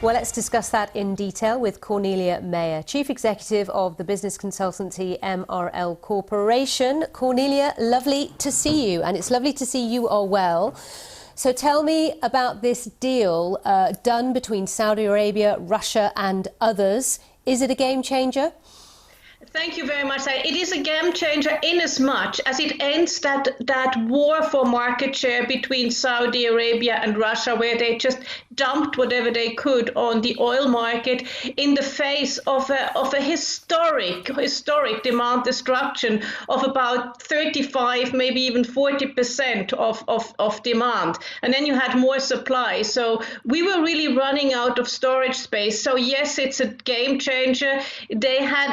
Well, let's discuss that in detail with Cornelia Meyer, Chief Executive of the business consultancy MRL Corporation. Cornelia, lovely to see you, and it's lovely to see you are well. So tell me about this deal done between Saudi Arabia, Russia and others. Is it a game changer? Thank you very much. It is a game changer in as much as it ends that war for market share between Saudi Arabia and Russia, where they just dumped whatever they could on the oil market in the face of a historic demand destruction of about 35, maybe even 40% of demand. And then you had more supply. So we were really running out of storage space. So yes, it's a game changer.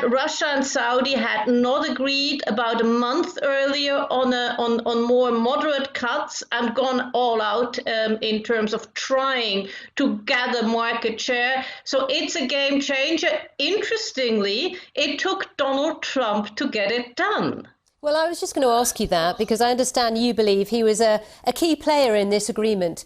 Russia and Saudi had not agreed about a month earlier on more moderate cuts and gone all out in terms of trying to gather market share. So it's a game changer. Interestingly, it took Donald Trump to get it done. Well, I was just going to ask you that because I understand you believe he was a key player in this agreement.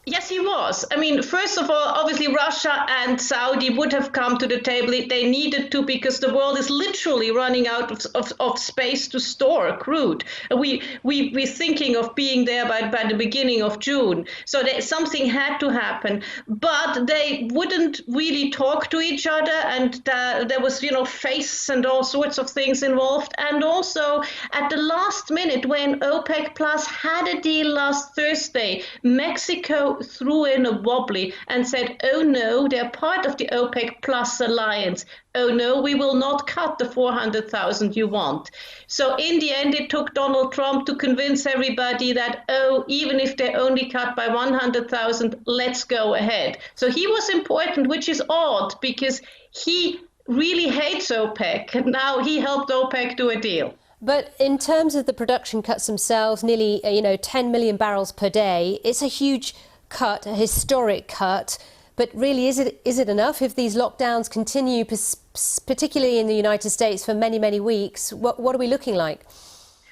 Yes, he was. I mean, first of all, obviously, Russia and Saudi would have come to the table if they needed to, because the world is literally running out of space to store crude. We're thinking of being there by the beginning of June. So something had to happen. But they wouldn't really talk to each other. And there was, faces and all sorts of things involved. And also, at the last minute, when OPEC Plus had a deal last Thursday, Mexico threw in a wobbly and said, oh no, they're part of the OPEC Plus alliance. Oh no, we will not cut the 400,000 you want. So in the end, it took Donald Trump to convince everybody that, oh, even if they only cut by 100,000, let's go ahead. So he was important, which is odd because he really hates OPEC. And now he helped OPEC do a deal. But in terms of the production cuts themselves, nearly 10 million barrels per day, it's a huge cut, a historic cut. But really, is it enough if these lockdowns continue, particularly in the United States, for many, many weeks? What are we looking like?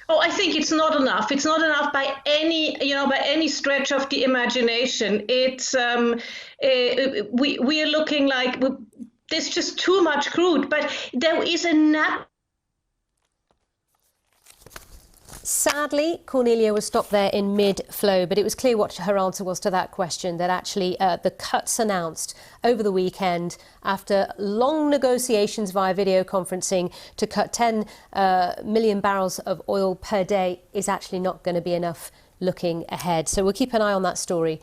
Oh, I think it's not enough. It's not enough by any stretch of the imagination. It's we are looking like there's just too much crude. But there is a Sadly, Cornelia was stopped there in mid-flow, but it was clear what her answer was to that question, that actually the cuts announced over the weekend after long negotiations via video conferencing to cut 10 million barrels of oil per day is actually not going to be enough looking ahead. So we'll keep an eye on that story.